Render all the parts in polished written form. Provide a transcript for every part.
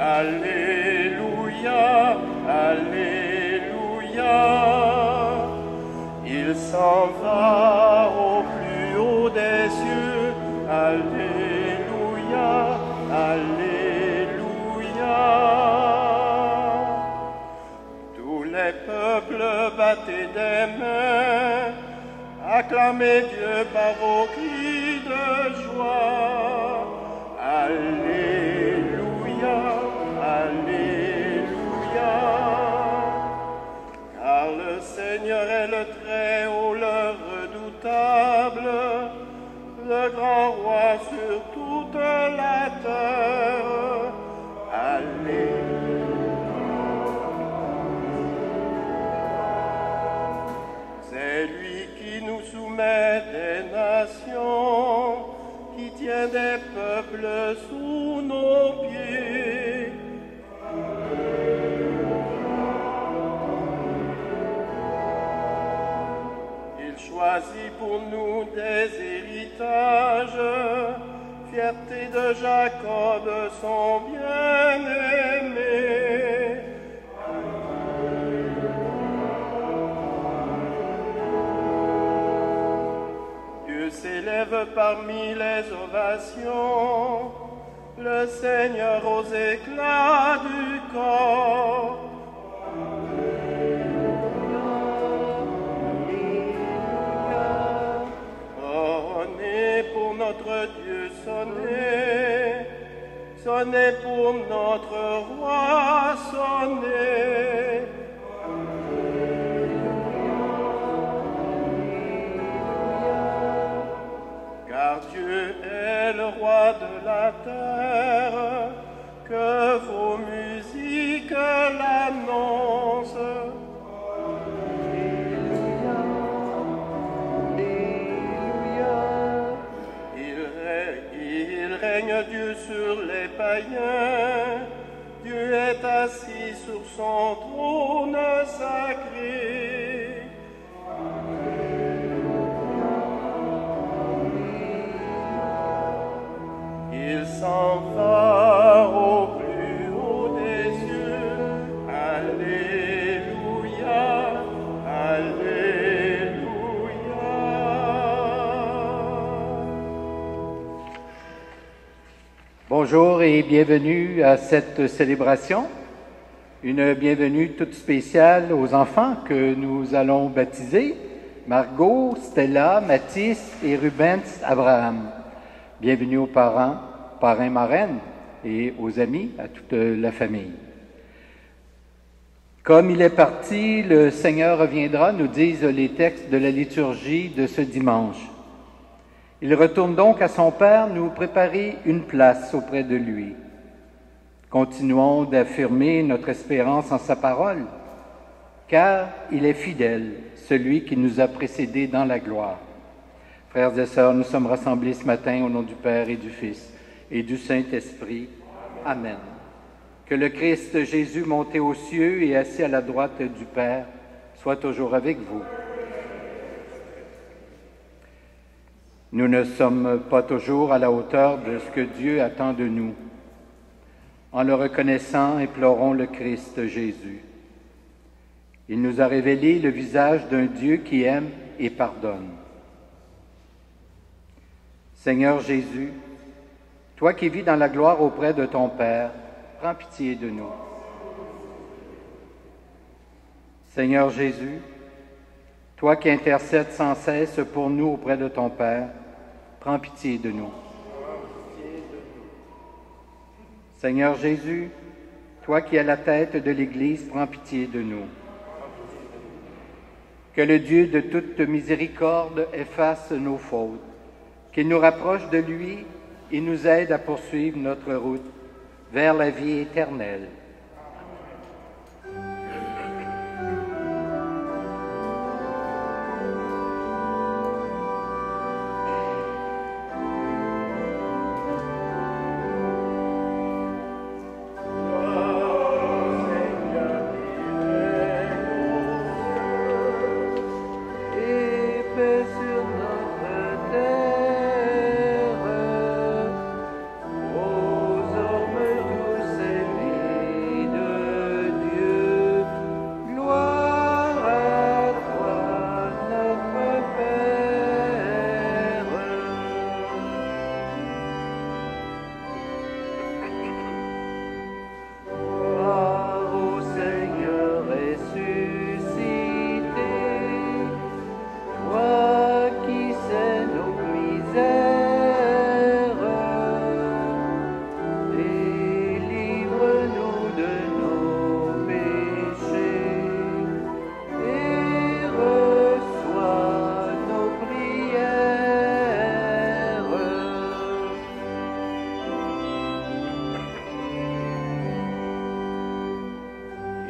Alléluia, Alléluia. Il s'en va au plus haut des cieux. Alléluia, Alléluia. Tous les peuples battaient des mains, acclamez Dieu par vos cris de joie. Alléluia, Alléluia. Car le Seigneur est le Très-Haut, le redoutable, le grand roi sur toute la terre. Alléluia. C'est lui qui nous soumet des nations, qui tient des peuples sous nos pieds. Il choisit pour nous des héritages, fierté de Jacob, son bien-aimé. S'élève parmi les ovations, le Seigneur aux éclats du corps. Sonnez pour notre Dieu, sonnez, sonnez pour notre roi, sonnez. Car Dieu est le roi de la terre, que vos musiques l'annoncent. Il règne Dieu sur les païens, Dieu est assis sur son trône sacré. Il s'en va au plus haut des cieux. Alléluia, Alléluia. Bonjour et bienvenue à cette célébration. Une bienvenue toute spéciale aux enfants que nous allons baptiser, Margot, Stella, Mathis et Rubens Abraham. Bienvenue aux parents, parrains, marraines et aux amis, à toute la famille. Comme il est parti, le Seigneur reviendra, nous disent les textes de la liturgie de ce dimanche. Il retourne donc à son Père nous préparer une place auprès de lui. Continuons d'affirmer notre espérance en sa parole, car il est fidèle, celui qui nous a précédés dans la gloire. Frères et sœurs, nous sommes rassemblés ce matin au nom du Père et du Fils et du Saint-Esprit. Amen. Que le Christ Jésus, monté aux cieux et assis à la droite du Père, soit toujours avec vous. Nous ne sommes pas toujours à la hauteur de ce que Dieu attend de nous. En le reconnaissant, implorons le Christ Jésus. Il nous a révélé le visage d'un Dieu qui aime et pardonne. Seigneur Jésus, toi qui vis dans la gloire auprès de ton Père, prends pitié de nous. Seigneur Jésus, toi qui intercèdes sans cesse pour nous auprès de ton Père, prends pitié de nous. Seigneur Jésus, toi qui es la tête de l'Église, prends pitié de nous. Que le Dieu de toute miséricorde efface nos fautes, qu'il nous rapproche de lui et nous aide à poursuivre notre route vers la vie éternelle. Aux hommes tous aimés.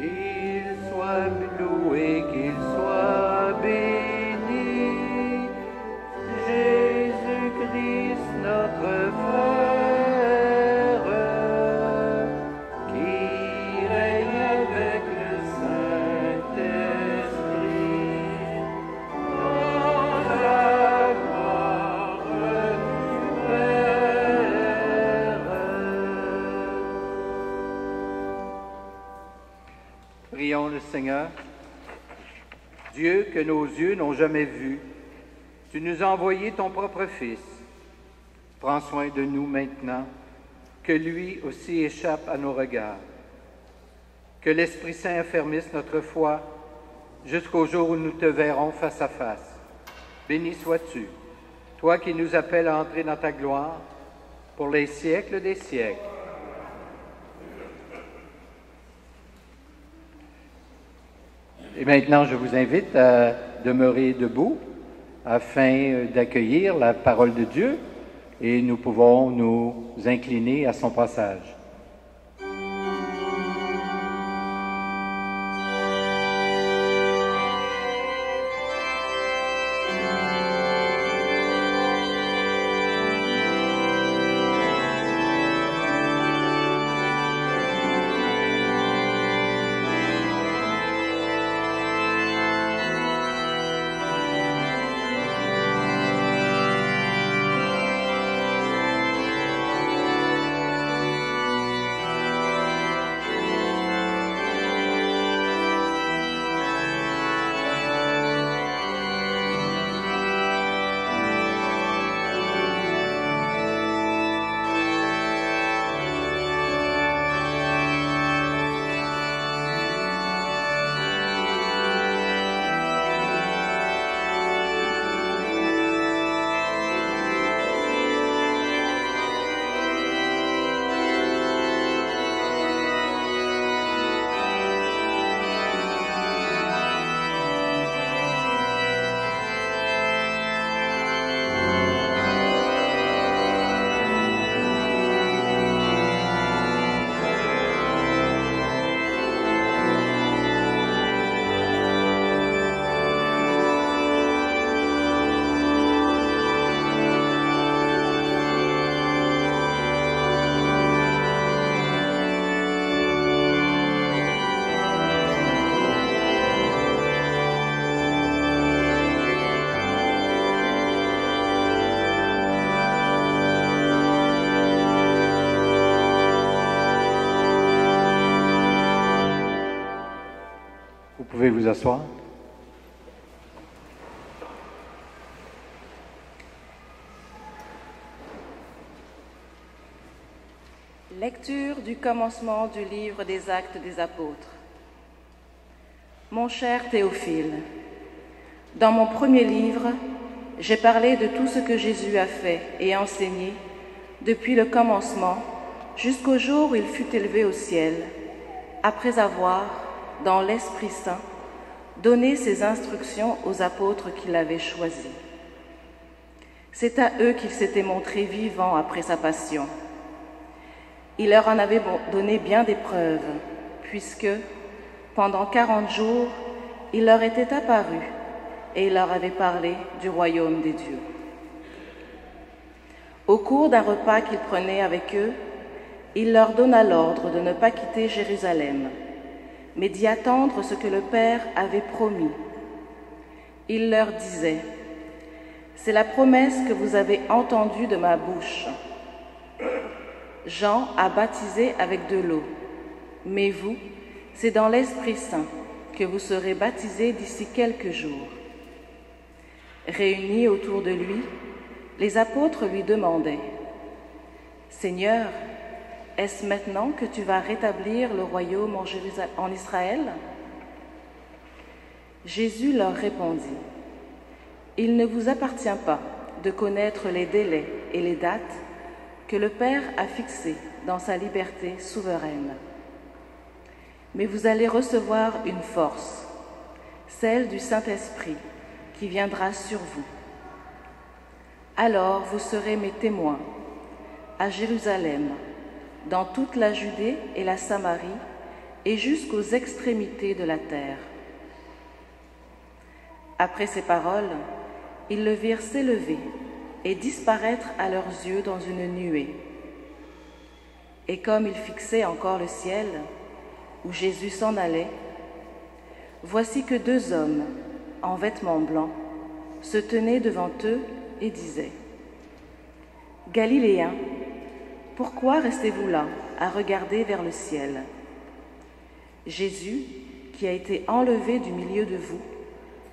Qu'il soit loué, qu'il soit béni, Jésus-Christ notre frère, qui règne avec le Saint-Esprit, dans la gloire du Père. Prions le Seigneur. Dieu que nos yeux n'ont jamais vu, tu nous as envoyé ton propre Fils. Prends soin de nous maintenant, que lui aussi échappe à nos regards. Que l'Esprit Saint affermisse notre foi jusqu'au jour où nous te verrons face à face. Béni sois-tu, toi qui nous appelles à entrer dans ta gloire, pour les siècles des siècles. Et maintenant, je vous invite à demeurer debout afin d'accueillir la parole de Dieu et nous pouvons nous incliner à son passage. Vous pouvez vous asseoir. Lecture du commencement du livre des Actes des Apôtres. Mon cher Théophile, dans mon premier livre, j'ai parlé de tout ce que Jésus a fait et enseigné depuis le commencement jusqu'au jour où il fut élevé au ciel, après avoir, dans l'Esprit Saint, donné ses instructions aux apôtres qu'il avait choisis. C'est à eux qu'il s'était montré vivant après sa passion. Il leur en avait donné bien des preuves, puisque, pendant 40 jours, il leur était apparu et il leur avait parlé du royaume des dieux. Au cours d'un repas qu'il prenait avec eux, il leur donna l'ordre de ne pas quitter Jérusalem, mais d'y attendre ce que le Père avait promis. Il leur disait : « C'est la promesse que vous avez entendue de ma bouche. Jean a baptisé avec de l'eau, mais vous, c'est dans l'Esprit Saint que vous serez baptisés d'ici quelques jours. » Réunis autour de lui, les apôtres lui demandaient : « Seigneur, est-ce maintenant que tu vas rétablir le royaume en Israël ?» Jésus leur répondit : « Il ne vous appartient pas de connaître les délais et les dates que le Père a fixés dans sa liberté souveraine. Mais vous allez recevoir une force, celle du Saint-Esprit, qui viendra sur vous. Alors vous serez mes témoins à Jérusalem, dans toute la Judée et la Samarie, et jusqu'aux extrémités de la terre. Après ces paroles, ils le virent s'élever et disparaître à leurs yeux dans une nuée. Et comme ils fixaient encore le ciel, où Jésus s'en allait, voici que 2 hommes, en vêtements blancs, se tenaient devant eux et disaient: « Galiléens, pourquoi restez-vous là à regarder vers le ciel? Jésus, qui a été enlevé du milieu de vous,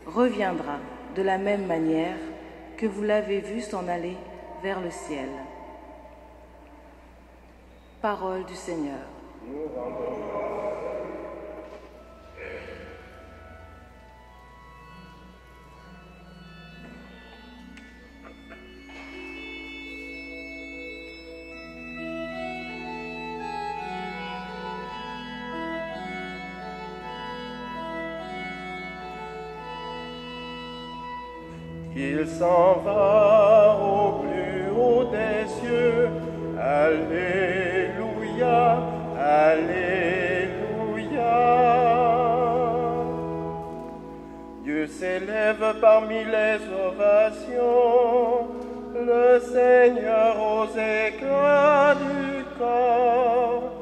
reviendra de la même manière que vous l'avez vu s'en aller vers le ciel. » Parole du Seigneur. Il s'en va au plus haut des cieux. Alléluia, Alléluia. Dieu s'élève parmi les ovations, le Seigneur aux éclats du corps.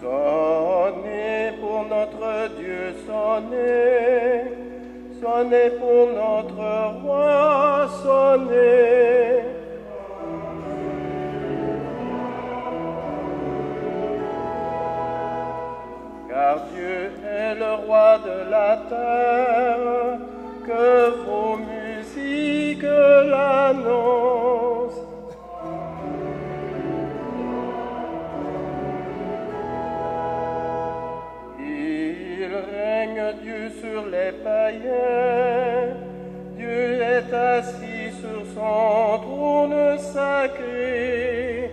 Sonnez pour notre Dieu, sonnez, sonnez pour notre roi, sonnez. Car Dieu est le roi de la terre, que vos musiques l'annoncent. Il règne Dieu sur les païens, Dieu est assis sur son trône sacré.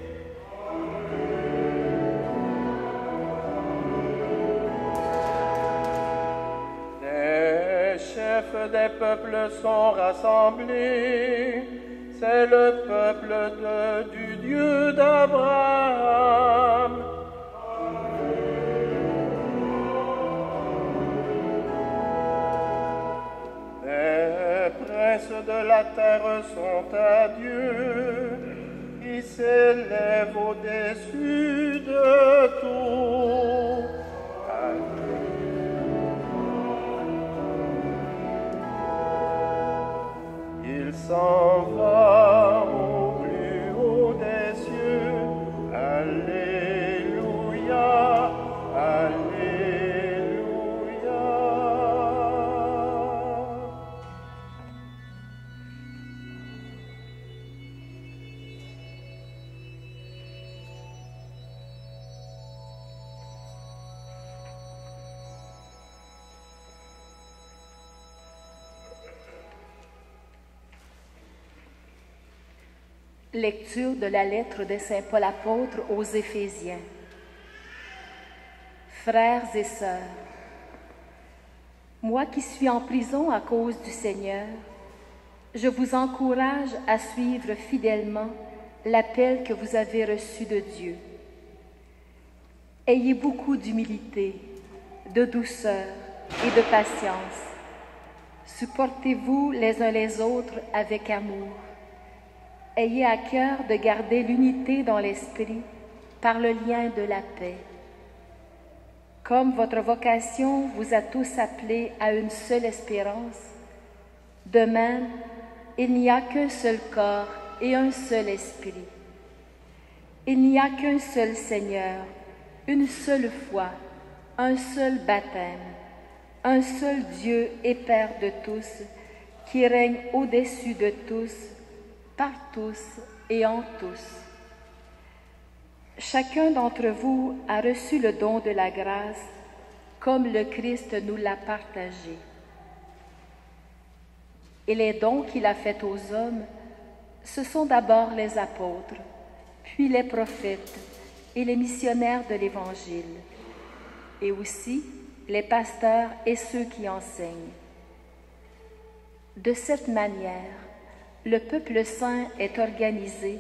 Les chefs des peuples sont rassemblés, c'est le peuple du Dieu d'Abraham. Les princes de la terre sont à Dieu, qui s'élève au-dessus de tout. Il s'en va au plus haut des cieux. Alléluia, Alléluia. Lecture de la lettre de Saint Paul apôtre aux Éphésiens. Frères et sœurs, moi qui suis en prison à cause du Seigneur, je vous encourage à suivre fidèlement l'appel que vous avez reçu de Dieu. Ayez beaucoup d'humilité, de douceur et de patience. Supportez-vous les uns les autres avec amour. Ayez à cœur de garder l'unité dans l'esprit par le lien de la paix. Comme votre vocation vous a tous appelés à une seule espérance, de même, il n'y a qu'un seul corps et un seul esprit. Il n'y a qu'un seul Seigneur, une seule foi, un seul baptême, un seul Dieu et Père de tous, qui règne au-dessus de tous, par tous et en tous. Chacun d'entre vous a reçu le don de la grâce comme le Christ nous l'a partagé. Et les dons qu'il a faits aux hommes, ce sont d'abord les apôtres, puis les prophètes et les missionnaires de l'Évangile, et aussi les pasteurs et ceux qui enseignent. De cette manière, le peuple saint est organisé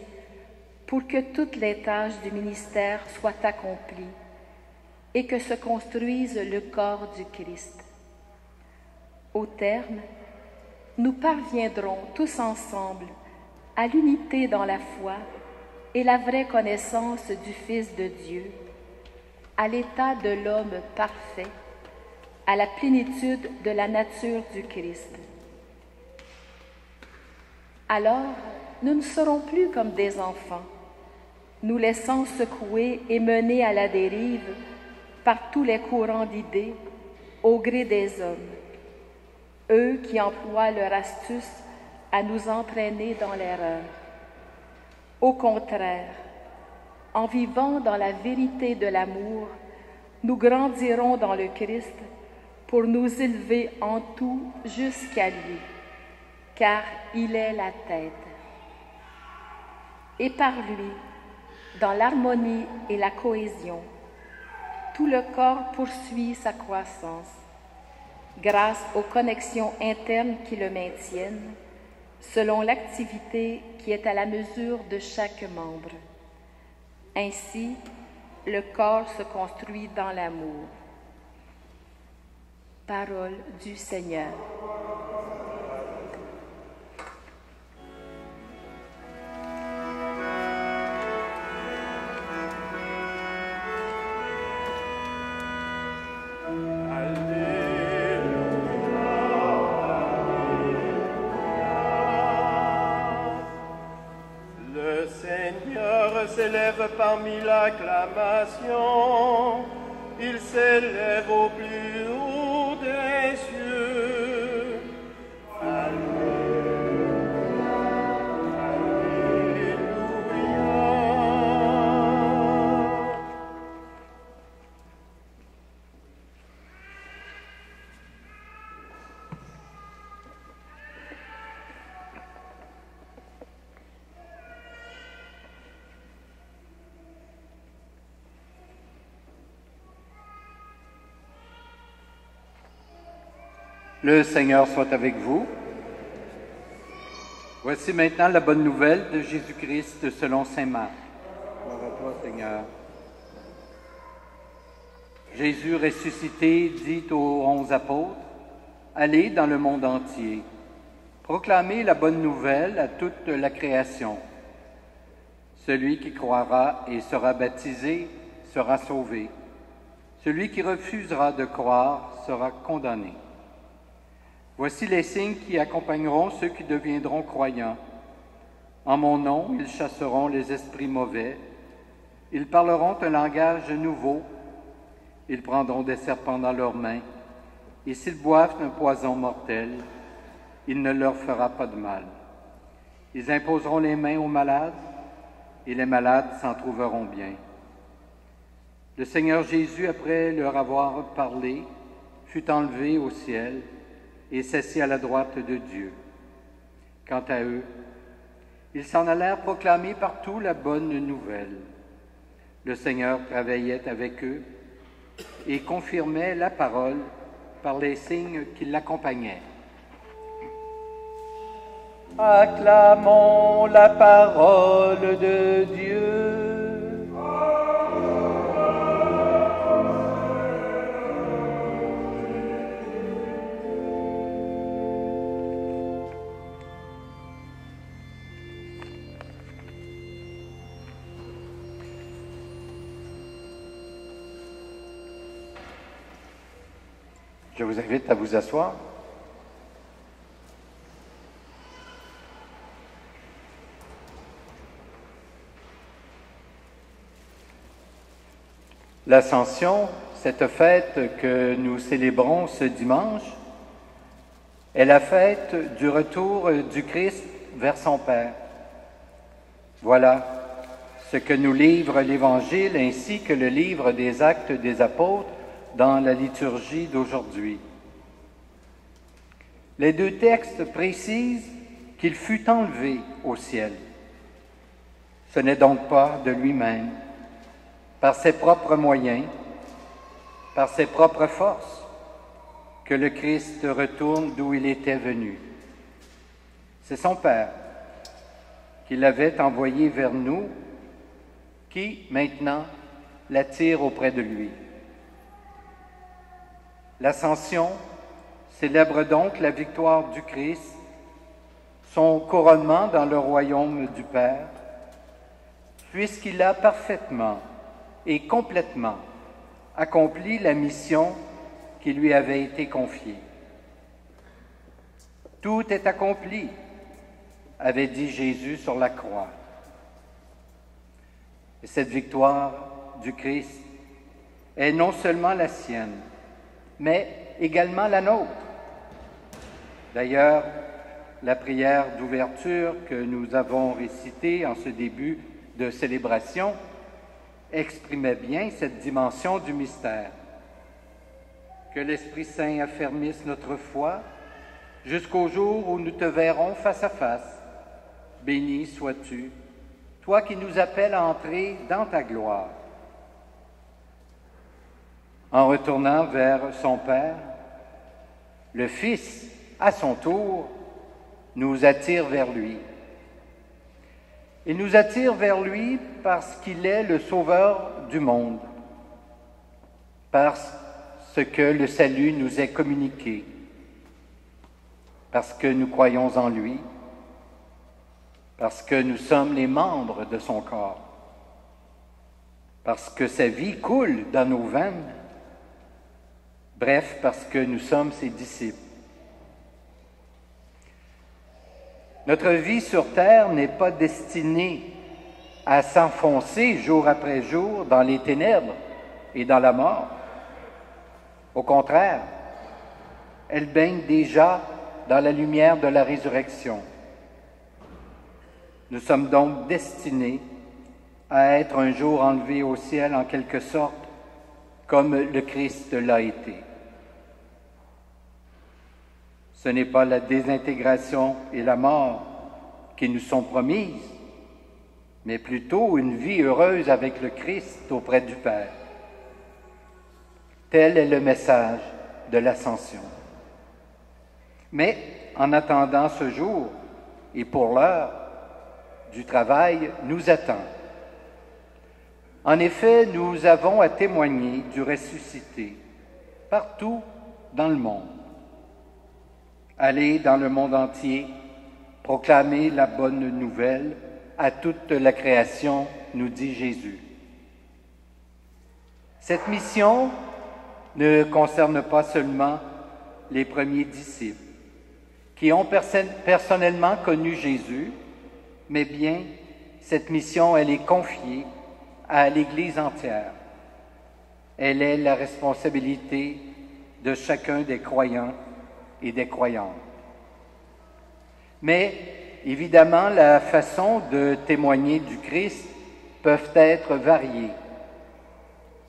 pour que toutes les tâches du ministère soient accomplies et que se construise le corps du Christ. Au terme, nous parviendrons tous ensemble à l'unité dans la foi et la vraie connaissance du Fils de Dieu, à l'état de l'homme parfait, à la plénitude de la nature du Christ. Alors, nous ne serons plus comme des enfants, nous laissant secouer et mener à la dérive par tous les courants d'idées au gré des hommes, eux qui emploient leur astuce à nous entraîner dans l'erreur. Au contraire, en vivant dans la vérité de l'amour, nous grandirons dans le Christ pour nous élever en tout jusqu'à lui, car il est la tête. Et par lui, dans l'harmonie et la cohésion, tout le corps poursuit sa croissance, grâce aux connexions internes qui le maintiennent, selon l'activité qui est à la mesure de chaque membre. Ainsi, le corps se construit dans l'amour. Parole du Seigneur. Le Seigneur s'élève parmi l'acclamation, il s'élève au plus haut des cieux. Alléluia, Alléluia. Le Seigneur soit avec vous. Voici maintenant la bonne nouvelle de Jésus-Christ selon saint Marc. Gloire à toi, Seigneur. Jésus ressuscité dit aux 11 apôtres, « Allez dans le monde entier, proclamez la bonne nouvelle à toute la création. Celui qui croira et sera baptisé sera sauvé. Celui qui refusera de croire sera condamné. Voici les signes qui accompagneront ceux qui deviendront croyants. En mon nom, ils chasseront les esprits mauvais. Ils parleront un langage nouveau. Ils prendront des serpents dans leurs mains. Et s'ils boivent un poison mortel, il ne leur fera pas de mal. Ils imposeront les mains aux malades, et les malades s'en trouveront bien. » Le Seigneur Jésus, après leur avoir parlé, fut enlevé au ciel et s'assit à la droite de Dieu. Quant à eux, ils s'en allèrent proclamer partout la bonne nouvelle. Le Seigneur travaillait avec eux et confirmait la parole par les signes qui l'accompagnaient. Acclamons la parole de Dieu. Je vous invite à vous asseoir. L'Ascension, cette fête que nous célébrons ce dimanche, est la fête du retour du Christ vers son Père. Voilà ce que nous livre l'Évangile ainsi que le livre des Actes des Apôtres dans la liturgie d'aujourd'hui. Les deux textes précisent qu'il fut enlevé au ciel. Ce n'est donc pas de lui-même, par ses propres moyens, par ses propres forces, que le Christ retourne d'où il était venu. C'est son Père qui l'avait envoyé vers nous qui, maintenant, l'attire auprès de lui. L'Ascension célèbre donc la victoire du Christ, son couronnement dans le royaume du Père, puisqu'il a parfaitement et complètement accompli la mission qui lui avait été confiée. Tout est accompli, avait dit Jésus sur la croix. Et cette victoire du Christ est non seulement la sienne, mais également la nôtre. D'ailleurs, la prière d'ouverture que nous avons récitée en ce début de célébration exprimait bien cette dimension du mystère. Que l'Esprit Saint affermisse notre foi jusqu'au jour où nous te verrons face à face. Béni sois-tu, toi qui nous appelles à entrer dans ta gloire. En retournant vers son Père, le Fils, à son tour, nous attire vers lui. Il nous attire vers lui parce qu'il est le Sauveur du monde, parce que le salut nous est communiqué, parce que nous croyons en lui, parce que nous sommes les membres de son corps, parce que sa vie coule dans nos veines, bref, parce que nous sommes ses disciples. Notre vie sur terre n'est pas destinée à s'enfoncer jour après jour dans les ténèbres et dans la mort. Au contraire, elle baigne déjà dans la lumière de la résurrection. Nous sommes donc destinés à être un jour enlevés au ciel en quelque sorte, comme le Christ l'a été. Ce n'est pas la désintégration et la mort qui nous sont promises, mais plutôt une vie heureuse avec le Christ auprès du Père. Tel est le message de l'Ascension. Mais en attendant ce jour, et pour l'heure, du travail nous attend. En effet, nous avons à témoigner du ressuscité partout dans le monde. Aller dans le monde entier, proclamer la bonne nouvelle à toute la création, nous dit Jésus. Cette mission ne concerne pas seulement les premiers disciples qui ont personnellement connu Jésus, mais bien cette mission, elle est confiée à l'Église entière. Elle est la responsabilité de chacun des croyants et des croyantes. Mais évidemment, la façon de témoigner du Christ peuvent être variées.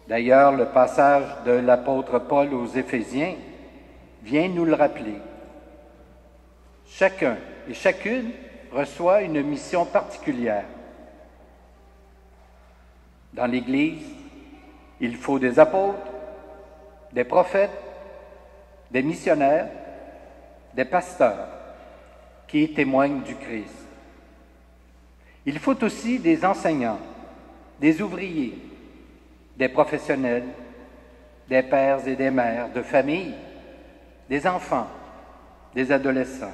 D'ailleurs, le passage de l'apôtre Paul aux Éphésiens vient nous le rappeler. Chacun et chacune reçoit une mission particulière. Dans l'Église, il faut des apôtres, des prophètes, des missionnaires, des pasteurs qui témoignent du Christ. Il faut aussi des enseignants, des ouvriers, des professionnels, des pères et des mères de famille, des enfants, des adolescents,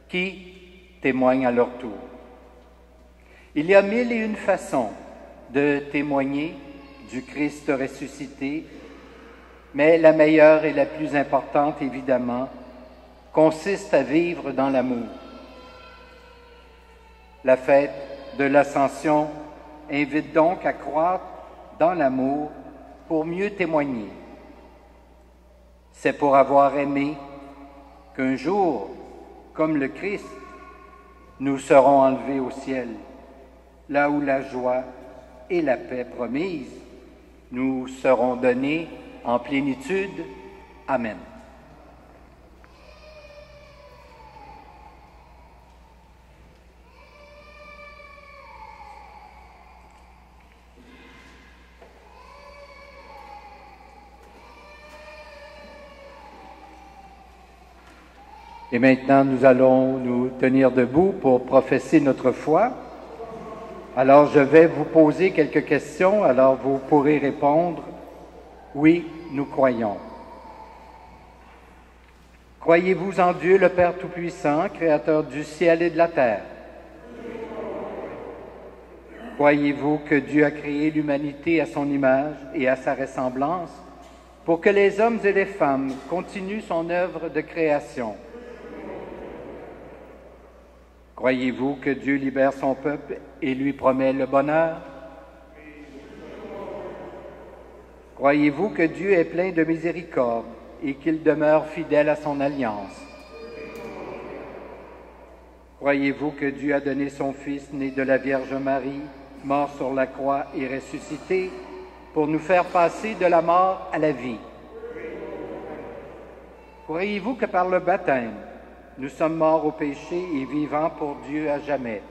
qui témoignent à leur tour. Il y a 1001 façons de témoigner du Christ ressuscité, mais la meilleure et la plus importante, évidemment, consiste à vivre dans l'amour. La fête de l'Ascension invite donc à croître dans l'amour pour mieux témoigner. C'est pour avoir aimé qu'un jour, comme le Christ, nous serons enlevés au ciel, là où la joie et la paix promises nous seront données en plénitude. Amen. Et maintenant, nous allons nous tenir debout pour professer notre foi. Alors, je vais vous poser quelques questions, alors vous pourrez répondre « Oui, nous croyons ». Croyez-vous en Dieu, le Père Tout-Puissant, Créateur du ciel et de la terre? Croyez-vous que Dieu a créé l'humanité à son image et à sa ressemblance pour que les hommes et les femmes continuent son œuvre de création? Croyez-vous que Dieu libère son peuple et lui promet le bonheur? Croyez-vous que Dieu est plein de miséricorde et qu'il demeure fidèle à son alliance? Croyez-vous que Dieu a donné son Fils né de la Vierge Marie, mort sur la croix et ressuscité, pour nous faire passer de la mort à la vie? Croyez-vous que par le baptême, nous sommes morts au péché et vivants pour Dieu à jamais?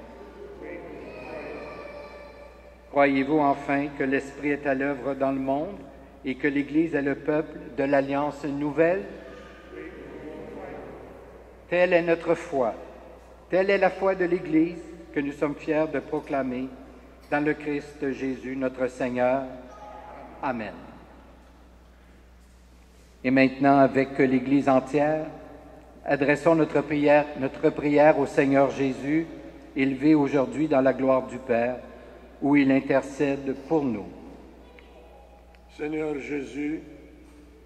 Croyez-vous enfin que l'Esprit est à l'œuvre dans le monde et que l'Église est le peuple de l'Alliance nouvelle? Telle est notre foi. Telle est la foi de l'Église que nous sommes fiers de proclamer dans le Christ Jésus, notre Seigneur. Amen. Et maintenant, avec l'Église entière, adressons notre prière au Seigneur Jésus, élevé aujourd'hui dans la gloire du Père, où il intercède pour nous. Seigneur Jésus,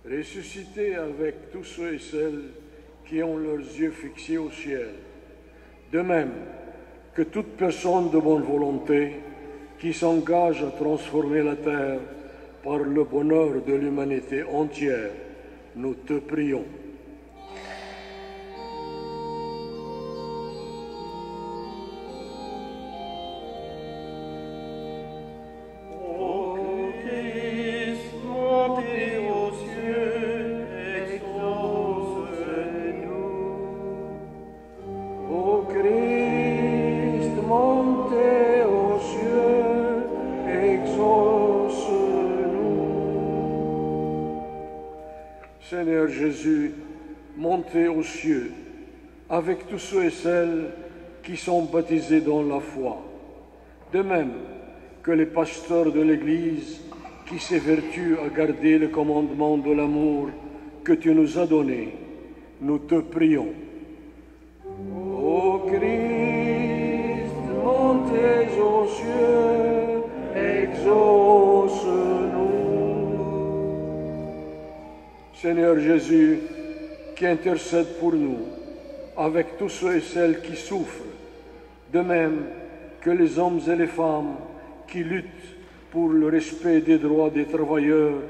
ressuscité avec tous ceux et celles qui ont leurs yeux fixés au ciel, de même que toute personne de bonne volonté qui s'engage à transformer la terre par le bonheur de l'humanité entière, nous te prions. Seigneur Jésus, montez aux cieux avec tous ceux et celles qui sont baptisés dans la foi, de même que les pasteurs de l'Église qui s'évertuent à garder le commandement de l'amour que tu nous as donné, nous te prions. Ô Christ, montez aux cieux, exauce-nous. Seigneur Jésus, qui intercède pour nous, avec tous ceux et celles qui souffrent, de même que les hommes et les femmes qui luttent pour le respect des droits des travailleurs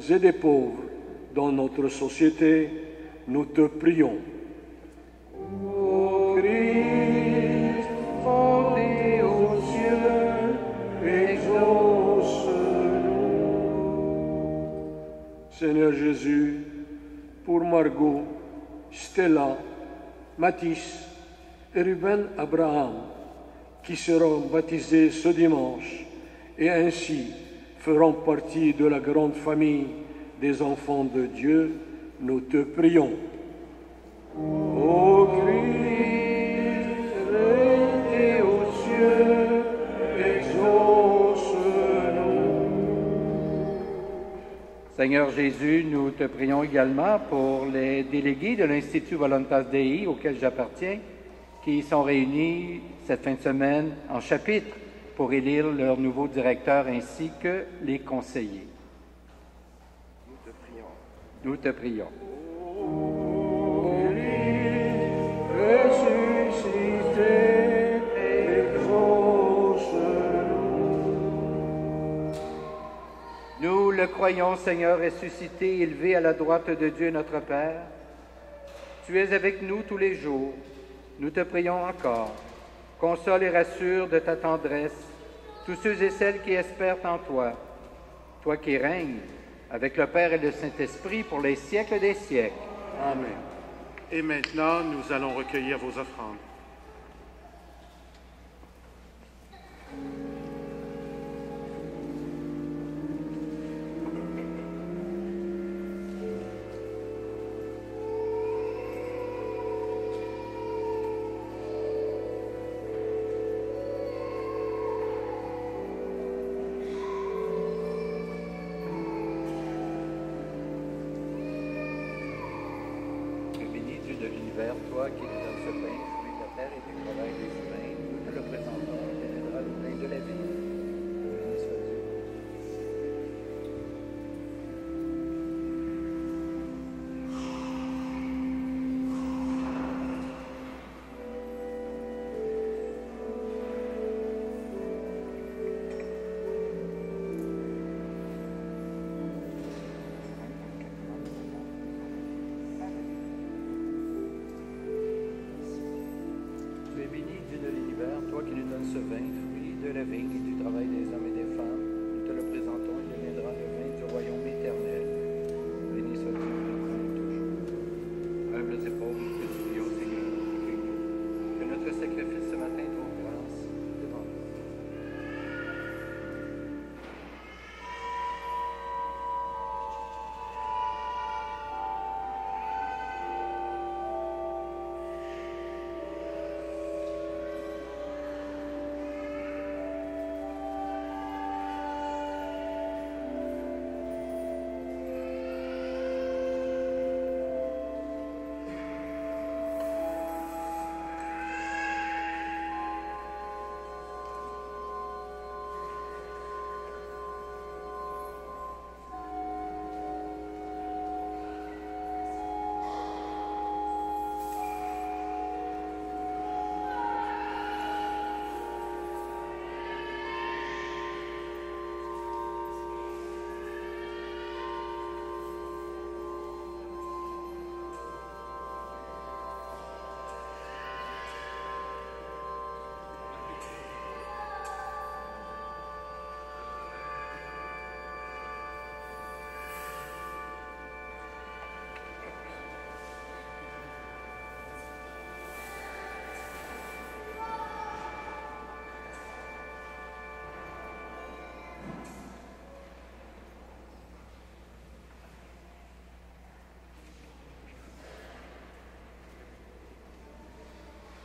et des pauvres dans notre société, nous te prions. Ô Christ, montez aux cieux, exauce-nous. Seigneur Jésus, pour Margot, Stella, Mathis et Ruben Abraham, qui seront baptisés ce dimanche et ainsi feront partie de la grande famille des enfants de Dieu, nous te prions. Ô Christ, montez aux cieux, exauce-nous. Seigneur Jésus, nous te prions également pour les délégués de l'Institut Voluntas Dei auquel j'appartiens, qui sont réunis cette fin de semaine en chapitre pour élire leur nouveau directeur ainsi que les conseillers. Nous te prions. Ressuscité, Nous le croyons, Seigneur, ressuscité, élevé à la droite de Dieu notre Père. Tu es avec nous tous les jours. Nous te prions encore. Console et rassure de ta tendresse tous ceux et celles qui espèrent en toi. Toi qui règnes avec le Père et le Saint-Esprit pour les siècles des siècles. Amen. Et maintenant, nous allons recueillir vos offrandes. la vigne et du travail des hommes et des femmes. Nous te le présentons, il deviendra le vin du royaume éternel. Béni soit Dieu, maintenant et toujours. Humbles et pauvres, que tu pries au Seigneur, écoute-nous. Que notre sacrifice ce matin trouve grâce devant nous.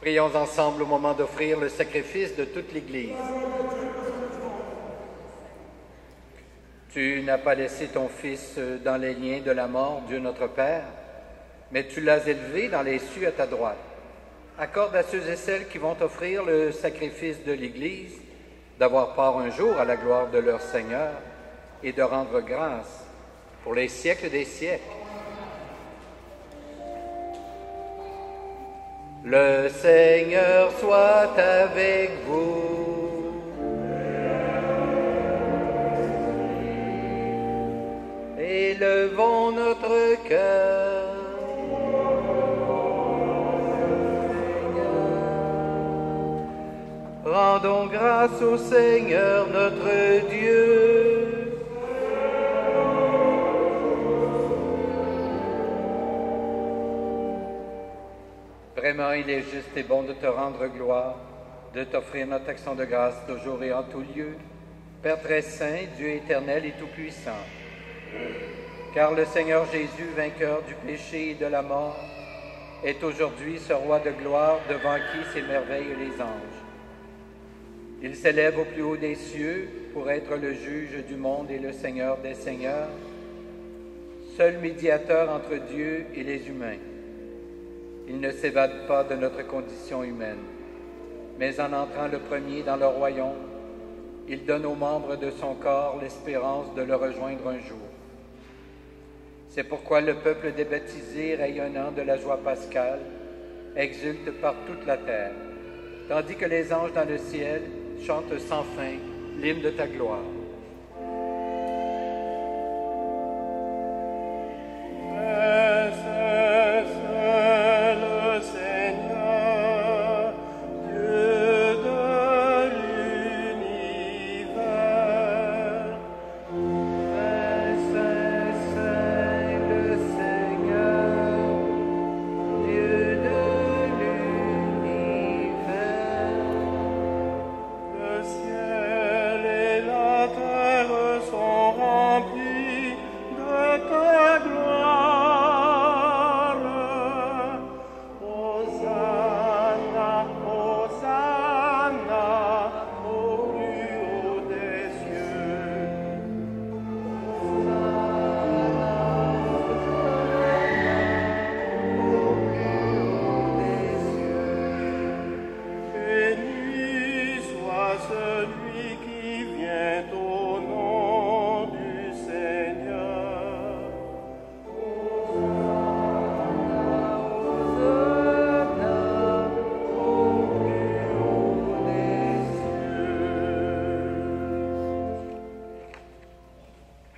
Prions ensemble au moment d'offrir le sacrifice de toute l'Église. Tu n'as pas laissé ton Fils dans les liens de la mort, Dieu notre Père, mais tu l'as élevé dans les cieux à ta droite. Accorde à ceux et celles qui vont offrir le sacrifice de l'Église d'avoir part un jour à la gloire de leur Seigneur et de rendre grâce pour les siècles des siècles. Le Seigneur soit avec vous. Élevons notre cœur. Rendons grâce au Seigneur notre Dieu. Vraiment, il est juste et bon de te rendre gloire, de t'offrir notre action de grâce toujours et en tout lieu. Père très saint, Dieu éternel et tout-puissant, car le Seigneur Jésus, vainqueur du péché et de la mort, est aujourd'hui ce roi de gloire devant qui s'émerveillent les anges. Il s'élève au plus haut des cieux pour être le juge du monde et le Seigneur des seigneurs, seul médiateur entre Dieu et les humains. Il ne s'évade pas de notre condition humaine, mais en entrant le premier dans le royaume, il donne aux membres de son corps l'espérance de le rejoindre un jour. C'est pourquoi le peuple des baptisés, rayonnant de la joie pascale, exulte par toute la terre, tandis que les anges dans le ciel chantent sans fin l'hymne de ta gloire.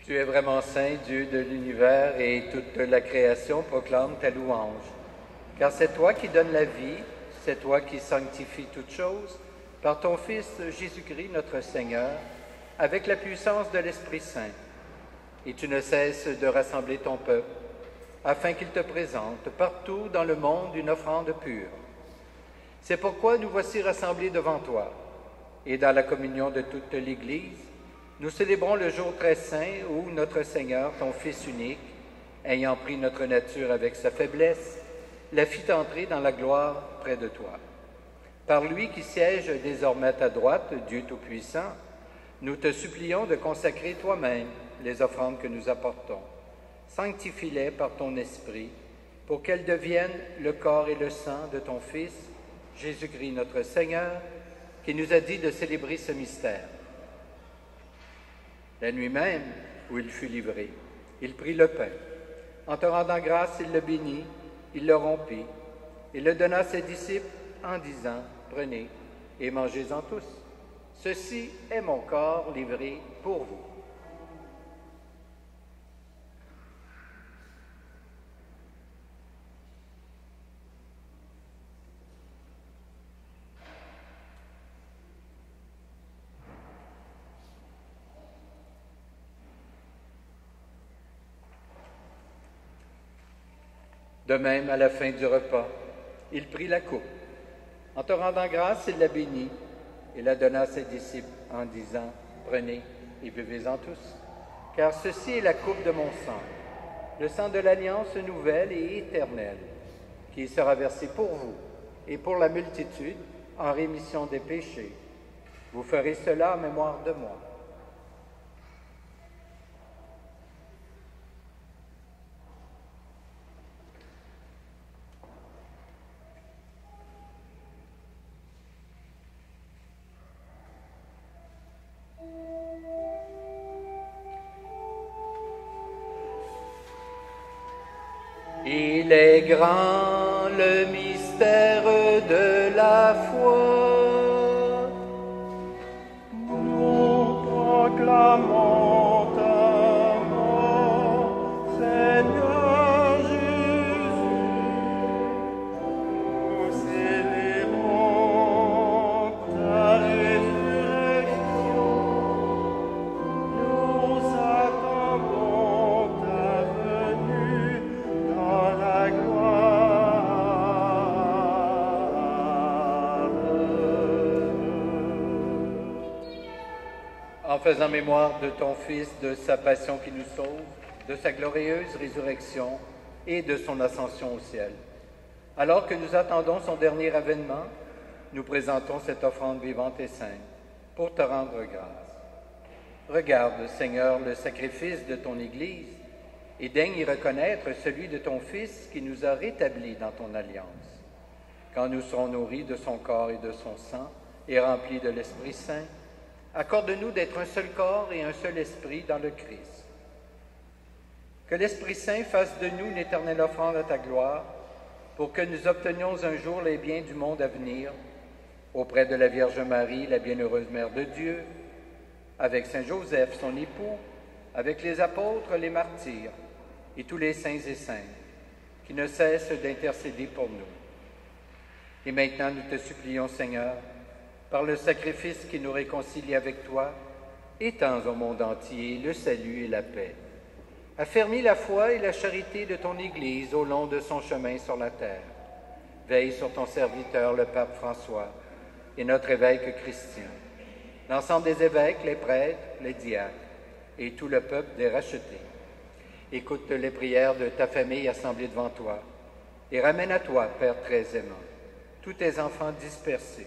Tu es vraiment saint, Dieu de l'univers, et toute la création proclame ta louange. Car c'est toi qui donnes la vie, c'est toi qui sanctifies toutes choses, par ton Fils Jésus-Christ notre Seigneur, avec la puissance de l'Esprit Saint. Et tu ne cesses de rassembler ton peuple, afin qu'il te présente partout dans le monde une offrande pure. C'est pourquoi nous voici rassemblés devant toi, et dans la communion de toute l'Église, nous célébrons le jour très saint où notre Seigneur, ton Fils unique, ayant pris notre nature avec sa faiblesse, la fit entrer dans la gloire près de toi. Par lui qui siège désormais à ta droite, Dieu Tout-Puissant, nous te supplions de consacrer toi-même les offrandes que nous apportons. Sanctifie-les par ton Esprit, pour qu'elles deviennent le corps et le sang de ton Fils, Jésus-Christ notre Seigneur, qui nous a dit de célébrer ce mystère. La nuit même où il fut livré, il prit le pain. En te rendant grâce, il le bénit, il le rompit, et le donna à ses disciples en disant, « Prenez et mangez-en tous. Ceci est mon corps livré pour vous. » De même, à la fin du repas, il prit la coupe. En te rendant grâce, il la bénit et la donna à ses disciples en disant, « Prenez et buvez-en tous, car ceci est la coupe de mon sang, le sang de l'alliance nouvelle et éternelle, qui sera versé pour vous et pour la multitude en rémission des péchés. Vous ferez cela en mémoire de moi. » Il est grand le mystère de la foi. Nous proclamons ta mort, Seigneur Jésus. Nous célébrons ta résurrection. Nous attendons ta venue dans la En faisant mémoire de ton Fils, de sa passion qui nous sauve, de sa glorieuse résurrection et de son ascension au ciel. Alors que nous attendons son dernier avènement, nous présentons cette offrande vivante et sainte pour te rendre grâce. Regarde, Seigneur, le sacrifice de ton Église et daigne y reconnaître celui de ton Fils qui nous a rétablis dans ton alliance. Quand nous serons nourris de son corps et de son sang et remplis de l'Esprit Saint, accorde-nous d'être un seul corps et un seul esprit dans le Christ. Que l'Esprit Saint fasse de nous une éternelle offrande à ta gloire, pour que nous obtenions un jour les biens du monde à venir, auprès de la Vierge Marie, la bienheureuse Mère de Dieu, avec Saint Joseph, son époux, avec les apôtres, les martyrs, et tous les saints et saintes, qui ne cessent d'intercéder pour nous. Et maintenant, nous te supplions, Seigneur, par le sacrifice qui nous réconcilie avec toi, étends au monde entier le salut et la paix. Affermis la foi et la charité de ton Église au long de son chemin sur la terre. Veille sur ton serviteur, le pape François, et notre évêque Christian, l'ensemble des évêques, les prêtres, les diacres, et tout le peuple des rachetés. Écoute les prières de ta famille assemblée devant toi, et ramène à toi, Père très aimant, tous tes enfants dispersés.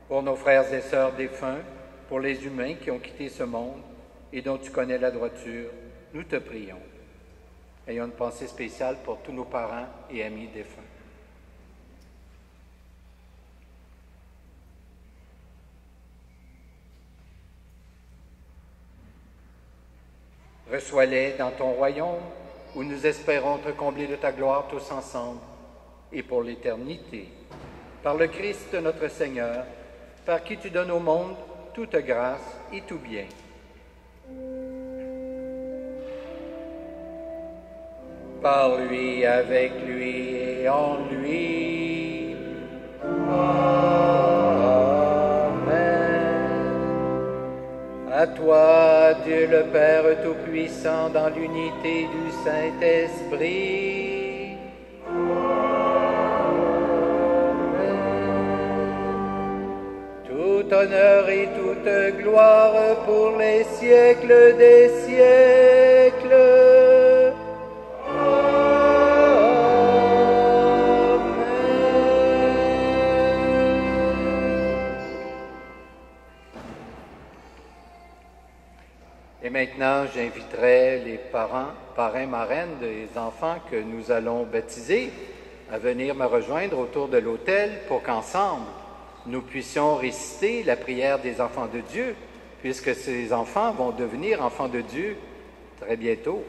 Pour nos frères et sœurs défunts, pour les humains qui ont quitté ce monde et dont tu connais la droiture, nous te prions. Ayons une pensée spéciale pour tous nos parents et amis défunts. Reçois-les dans ton royaume, où nous espérons te combler de ta gloire tous ensemble, et pour l'éternité. Par le Christ notre Seigneur, par qui tu donnes au monde toute grâce et tout bien. Par lui, avec lui et en lui. Amen. À toi, Dieu le Père Tout-Puissant, dans l'unité du Saint-Esprit. Tout honneur et toute gloire pour les siècles des siècles. Et maintenant, j'inviterai les parrains, marraines des enfants que nous allons baptiser à venir me rejoindre autour de l'autel pour qu'ensemble, nous puissions réciter la prière des enfants de Dieu, puisque ces enfants vont devenir enfants de Dieu très bientôt.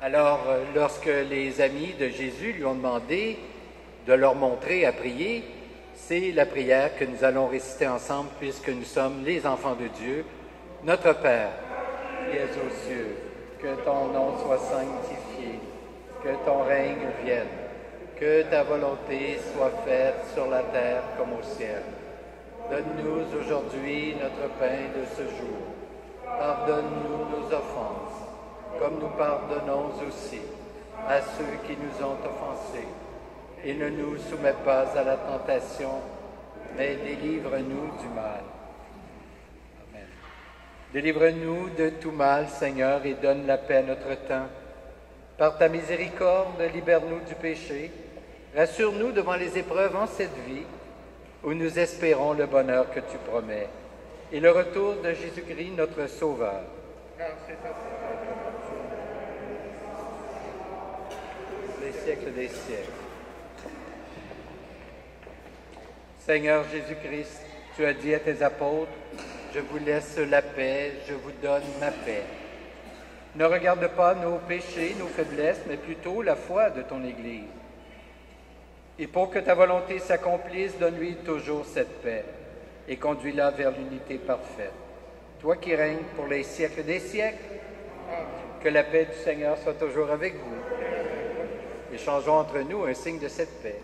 Alors, lorsque les amis de Jésus lui ont demandé de leur montrer à prier, c'est la prière que nous allons réciter ensemble puisque nous sommes les enfants de Dieu. Notre Père, qui es aux cieux, que ton nom soit sanctifié, que ton règne vienne, que ta volonté soit faite sur la terre comme au ciel. Donne-nous aujourd'hui notre pain de ce jour. Pardonne-nous nos offenses, comme nous pardonnons aussi à ceux qui nous ont offensés. Et ne nous soumets pas à la tentation, mais délivre-nous du mal. Amen. Délivre-nous de tout mal, Seigneur, et donne la paix à notre temps. Par ta miséricorde, libère-nous du péché. Rassure-nous devant les épreuves en cette vie, où nous espérons le bonheur que tu promets, et le retour de Jésus-Christ, notre Sauveur. Car c'est les siècles des siècles. Seigneur Jésus-Christ, tu as dit à tes apôtres, « Je vous laisse la paix, je vous donne ma paix. » Ne regarde pas nos péchés, nos faiblesses, mais plutôt la foi de ton Église. Et pour que ta volonté s'accomplisse, donne-lui toujours cette paix et conduis-la vers l'unité parfaite. Toi qui règnes pour les siècles des siècles, que la paix du Seigneur soit toujours avec vous. Échangeons entre nous un signe de cette paix.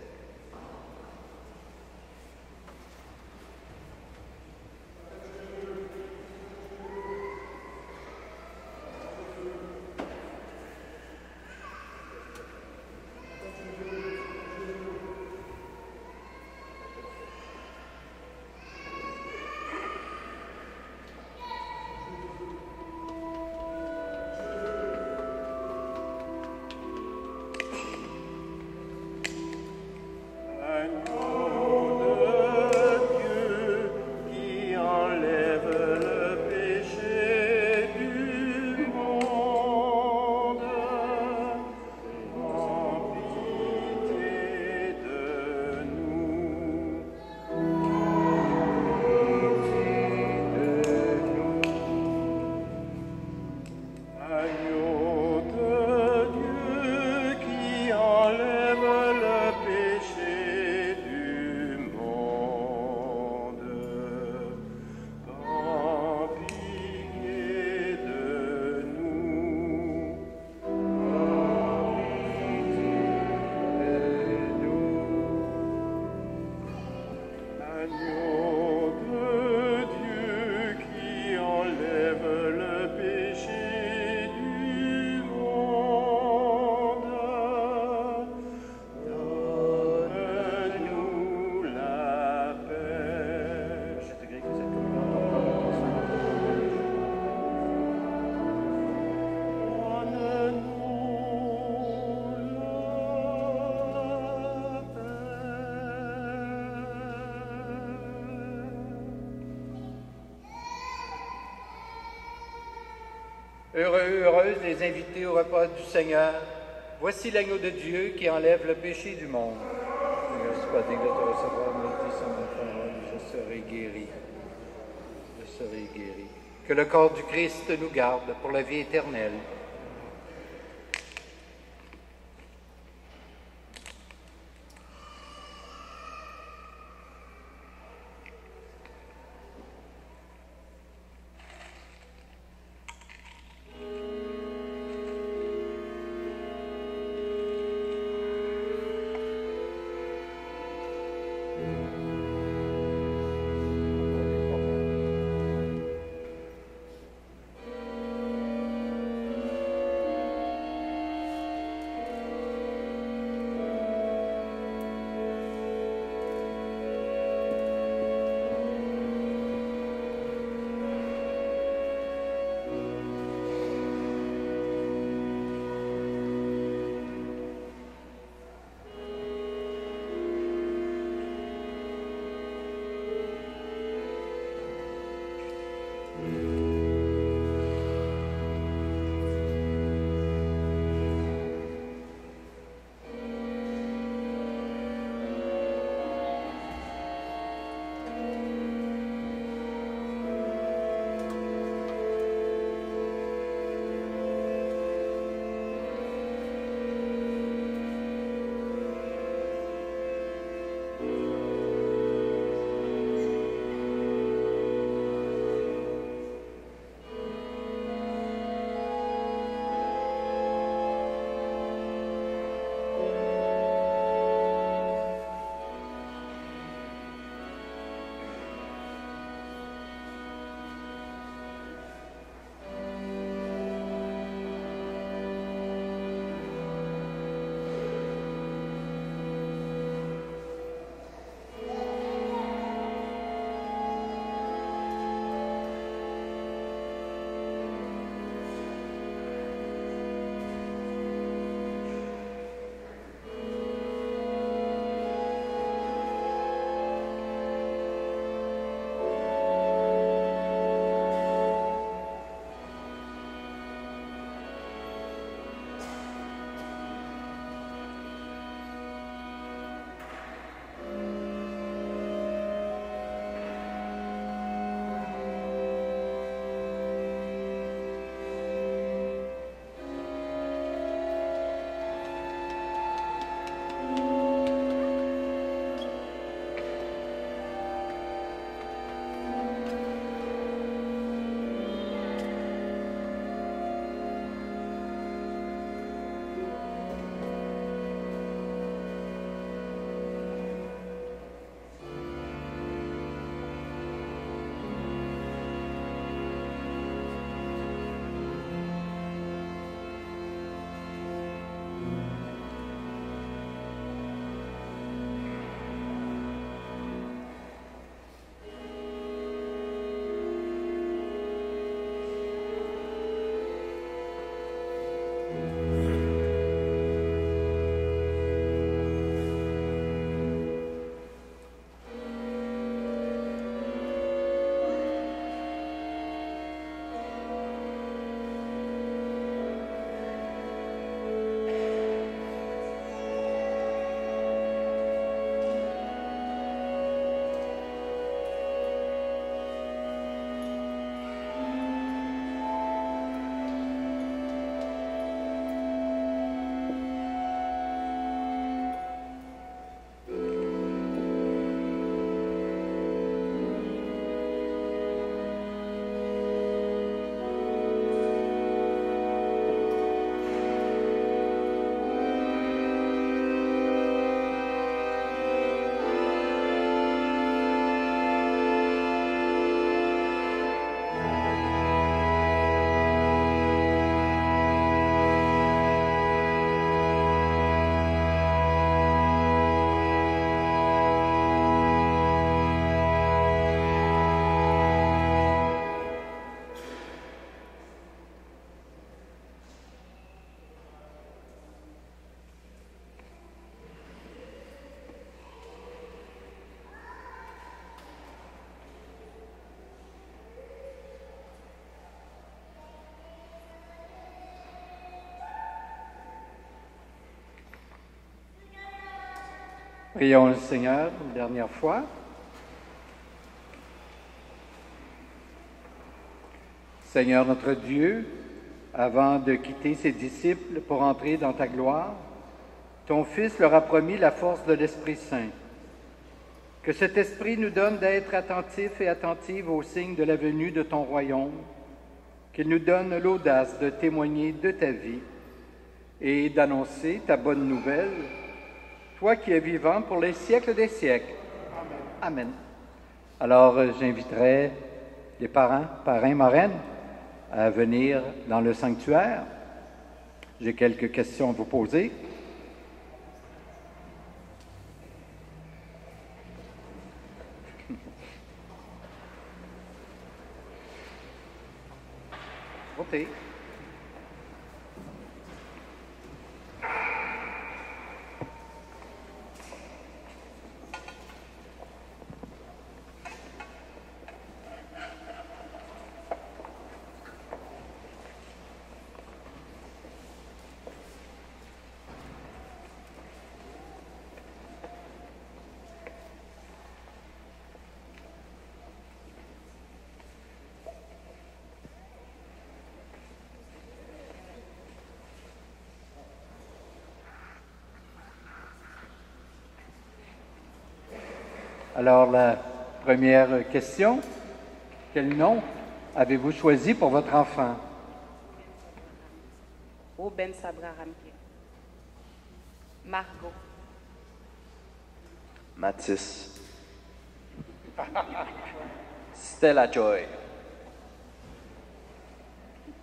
Heureux, heureuses les invités au repas du Seigneur. Voici l'agneau de Dieu qui enlève le péché du monde. Je ne suis pas digne de te recevoir, mais dis sans ma parole, je serai guéri. Je serai guéri. Que le corps du Christ nous garde pour la vie éternelle. Prions le Seigneur une dernière fois. Seigneur notre Dieu, avant de quitter ses disciples pour entrer dans ta gloire, ton Fils leur a promis la force de l'Esprit Saint. Que cet Esprit nous donne d'être attentifs et attentives aux signes de la venue de ton royaume, qu'il nous donne l'audace de témoigner de ta vie et d'annoncer ta bonne nouvelle, toi qui es vivant pour les siècles des siècles. Amen. Alors, j'inviterai les parrains, marraines, à venir dans le sanctuaire. J'ai quelques questions à vous poser. Votez. Alors, la première question, quel nom avez-vous choisi pour votre enfant? Ruben Sabraham. Margot. Mathis. Stella Joy.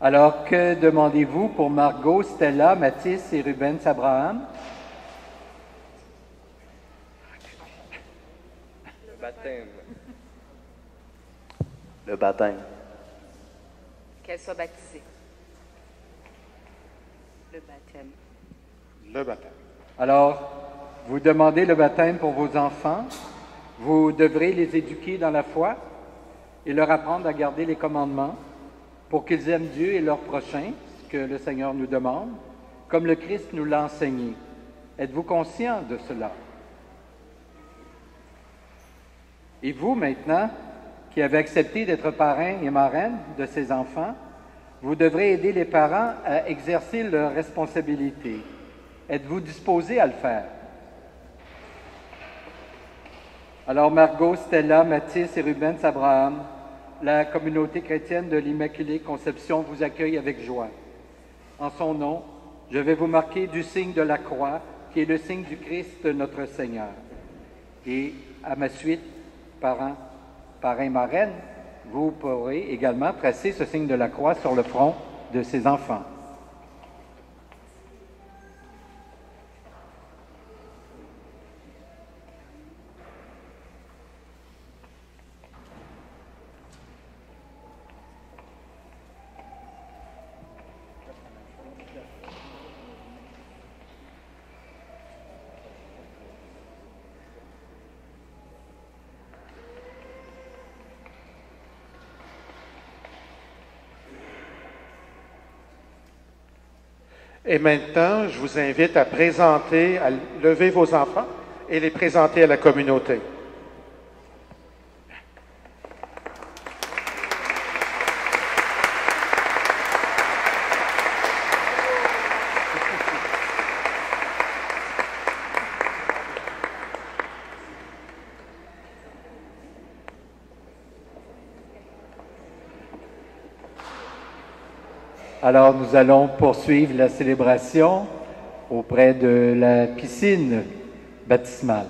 Alors, que demandez-vous pour Margot, Stella, Mathis et Ruben Sabraham? Le baptême. Qu'elle soit baptisée. Le baptême. Le baptême. Alors, vous demandez le baptême pour vos enfants. Vous devrez les éduquer dans la foi et leur apprendre à garder les commandements pour qu'ils aiment Dieu et leur prochain, ce que le Seigneur nous demande, comme le Christ nous l'a enseigné. Êtes-vous conscient de cela? Et vous, maintenant, qui avez accepté d'être parrain et marraine de ces enfants, vous devrez aider les parents à exercer leurs responsabilités. Êtes-vous disposés à le faire? Alors, Margot, Stella, Mathis et Ruben Abraham, la communauté chrétienne de l'Immaculée Conception vous accueille avec joie. En son nom, je vais vous marquer du signe de la croix, qui est le signe du Christ notre Seigneur. Et à ma suite, parrain, marraine, vous pourrez également tracer ce signe de la croix sur le front de ces enfants. Et maintenant, je vous invite à lever vos enfants et les présenter à la communauté. Alors, nous allons poursuivre la célébration auprès de la piscine baptismale.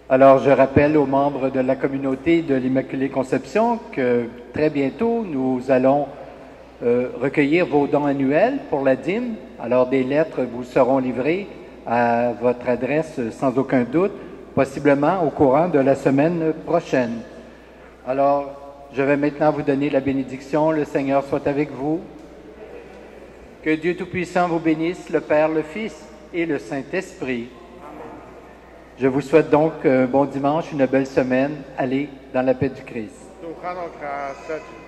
Alors, je rappelle aux membres de la communauté de l'Immaculée Conception que très bientôt, nous allons recueillir vos dons annuels pour la dîme. Alors, des lettres vous seront livrées à votre adresse sans aucun doute, possiblement au courant de la semaine prochaine. Alors, je vais maintenant vous donner la bénédiction. Le Seigneur soit avec vous. Que Dieu Tout-Puissant vous bénisse, le Père, le Fils et le Saint-Esprit. Je vous souhaite donc un bon dimanche, une belle semaine. Allez dans la paix du Christ. Nous rendons grâce à Dieu.